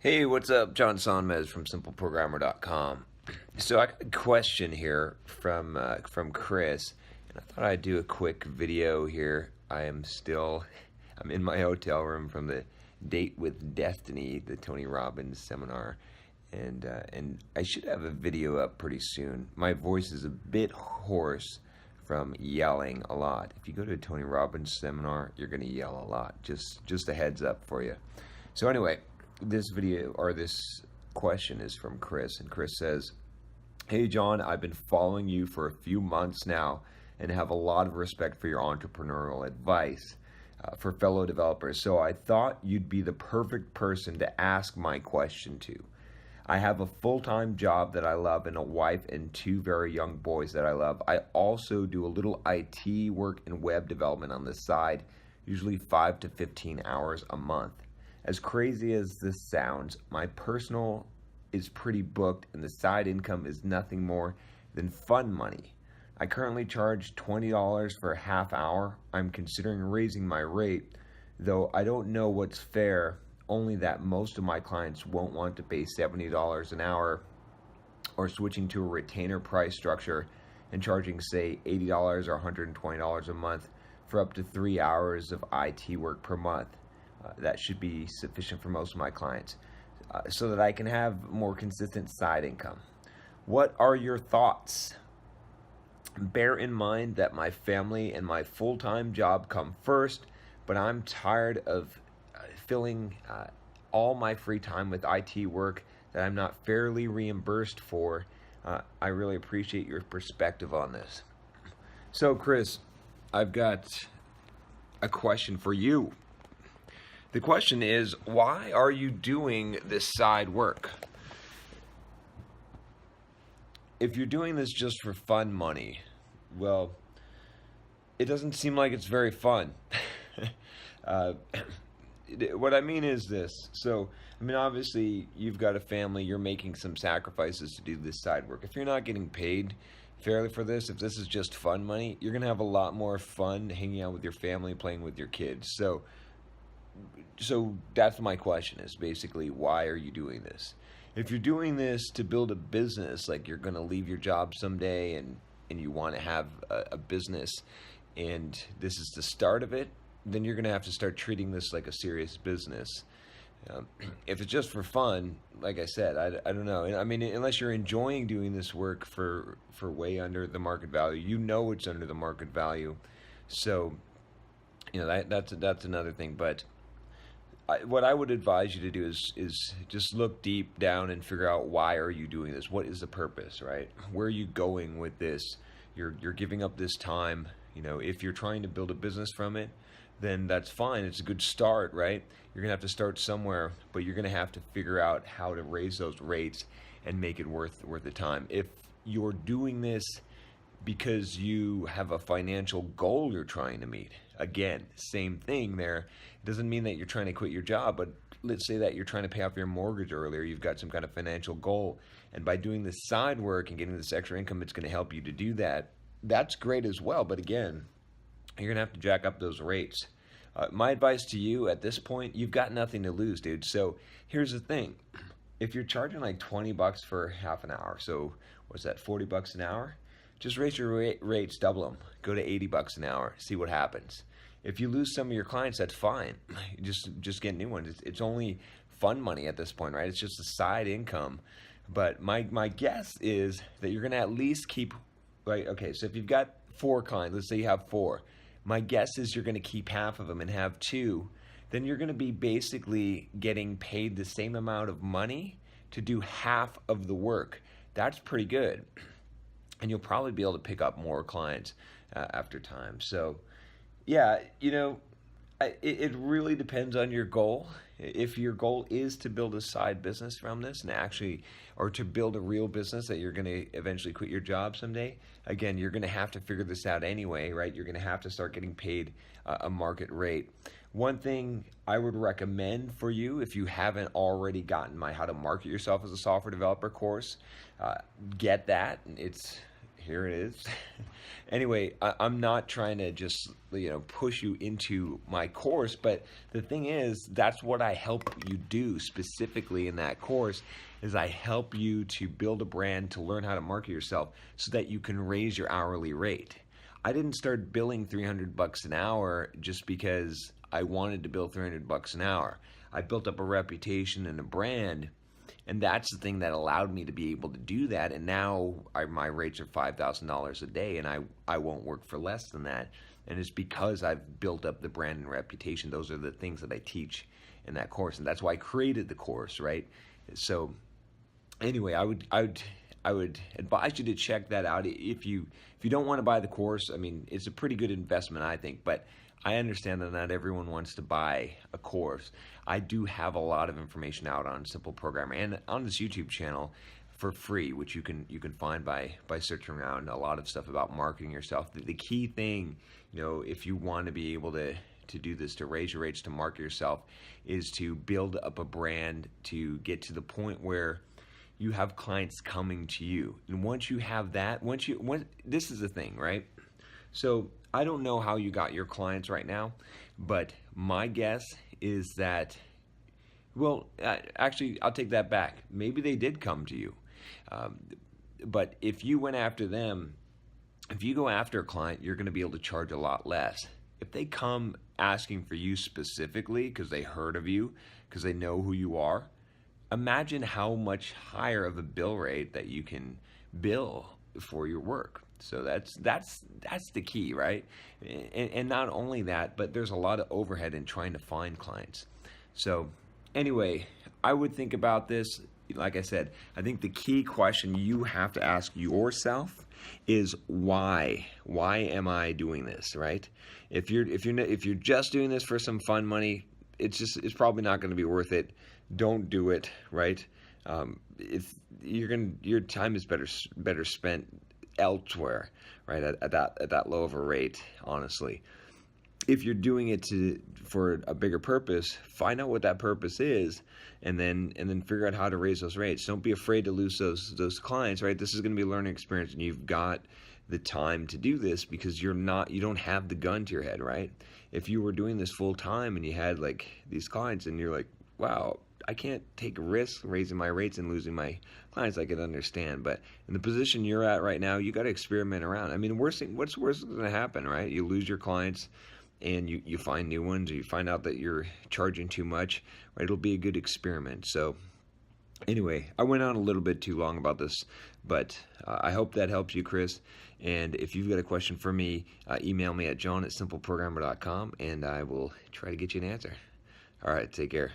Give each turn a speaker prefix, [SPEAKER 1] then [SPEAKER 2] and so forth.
[SPEAKER 1] Hey, what's up? John Sonmez from SimpleProgrammer.com. So I got a question here from Chris, and I thought I'd do a quick video here. I'm in my hotel room from the Date with Destiny, the Tony Robbins seminar, and I should have a video up pretty soon. My voice is a bit hoarse from yelling a lot. If you go to a Tony Robbins seminar, you're going to yell a lot. Just a heads up for you. So anyway, this video or this question is from Chris, and Chris says, "Hey John, I've been following you for a few months now and have a lot of respect for your entrepreneurial advice for fellow developers. So I thought you'd be the perfect person to ask my question to. I have a full-time job that I love and a wife and two very young boys that I love. I also do a little IT work and web development on the side, usually 5 to 15 hours a month. As crazy as this sounds, my personal is pretty booked and the side income is nothing more than fun money. I currently charge $20 for a half hour. I'm considering raising my rate, though I don't know what's fair, only that most of my clients won't want to pay $70 an hour or switching to a retainer price structure and charging, say, $80 or $120 a month for up to 3 hours of IT work per month. That should be sufficient for most of my clients so that I can have more consistent side income. What are your thoughts? Bear in mind that my family and my full-time job come first, but I'm tired of filling all my free time with IT work that I'm not fairly reimbursed for. I really appreciate your perspective on this." So, Chris, I've got a question for you. The question is, why are you doing this side work? If you're doing this just for fun money, well, it doesn't seem like it's very fun. What I mean is this. So, obviously, you've got a family, you're making some sacrifices to do this side work. If you're not getting paid fairly for this, if this is just fun money, you're going to have a lot more fun hanging out with your family, playing with your kids. So that's my question, is basically, why are you doing this? If you're doing this to build a business, like you're going to leave your job someday and you want to have a business and this is the start of it, then you're going to have to start treating this like a serious business. If it's just for fun, like I said, I don't know. Unless you're enjoying doing this work for way under the market value, it's under the market value. So, that's another thing. But what I would advise you to do is just look deep down and figure out, why are you doing this? What is the purpose, right? Where are you going with this? You're giving up this time. If you're trying to build a business from it, then that's fine. It's a good start, right? You're gonna have to start somewhere, but you're gonna have to figure out how to raise those rates and make it worth the time. If you're doing this because you have a financial goal you're trying to meet, again, same thing there. It doesn't mean that you're trying to quit your job, but let's say that you're trying to pay off your mortgage earlier. You've got some kind of financial goal, and by doing this side work and getting this extra income, it's going to help you to do that. That's great as well, but again, you're going to have to jack up those rates. My advice to you at this point, you've got nothing to lose, dude. So here's the thing. If you're charging like $20 for half an hour, so what's that, $40 an hour? Just raise your rates, double them. Go to $80 an hour, see what happens. If you lose some of your clients, that's fine. Just get new ones. It's only fun money at this point, right? It's just a side income. But my guess is that you're going to at least keep, right? Okay, so if you've got 4 clients, let's say you have 4. My guess is you're going to keep half of them and have 2. Then you're going to be basically getting paid the same amount of money to do half of the work. That's pretty good. And you'll probably be able to pick up more clients after time. So, yeah, it really depends on your goal. If your goal is to build a side business from this or to build a real business that you're going to eventually quit your job someday, again, you're going to have to figure this out anyway, right? You're going to have to start getting paid a market rate. One thing I would recommend for you, if you haven't already gotten my How to Market Yourself as a Software Developer course, get that. here it is. Anyway, I'm not trying to just push you into my course, but the thing is, that's what I help you do specifically in that course. Is I help you to build a brand, to learn how to market yourself, so that you can raise your hourly rate. I didn't start billing $300 an hour just because I wanted to bill $300 an hour. I built up a reputation and a brand, and that's the thing that allowed me to be able to do that. And now my rates are $5,000 a day, and I won't work for less than that. And it's because I've built up the brand and reputation. Those are the things that I teach in that course, and that's why I created the course, right? So anyway, I would advise you to check that out. If you don't want to buy the course, I mean, it's a pretty good investment, I think, but I understand that not everyone wants to buy a course. I do have a lot of information out on Simple Programmer and on this YouTube channel for free, which you can find by searching around. A lot of stuff about marketing yourself. The key thing, if you want to be able to do this, to raise your rates, to market yourself, is to build up a brand, to get to the point where you have clients coming to you. And once you have that, this is the thing, right? So I don't know how you got your clients right now, but my guess is that, actually, I'll take that back. Maybe they did come to you. But if you went after them, if you go after a client, you're going to be able to charge a lot less. If they come asking for you specifically because they heard of you, because they know who you are, imagine how much higher of a bill rate that you can bill for your work. So that's the key, right? And not only that, but there's a lot of overhead in trying to find clients. So anyway, I would think about this. Like I said, I think the key question you have to ask yourself is why? Why am I doing this, right? If you're just doing this for some fun money, it's probably not going to be worth it. Don't do it, right? If your time is better spent elsewhere, right? At that low of a rate, honestly. If you're doing it for a bigger purpose, find out what that purpose is, and then figure out how to raise those rates. Don't be afraid to lose those clients, right? This is going to be a learning experience, and you've got the time to do this because you don't have the gun to your head, right? If you were doing this full time and you had like these clients, and you're like, wow, I can't take a risk raising my rates and losing my clients, I could understand. But in the position you're at right now, you got to experiment around. I mean, what's worse going to happen, right? You lose your clients and you find new ones, or you find out that you're charging too much, right? It'll be a good experiment. So anyway, I went on a little bit too long about this, but I hope that helps you, Chris. And if you've got a question for me, email me at john@simpleprogrammer.com, and I will try to get you an answer. All right, take care.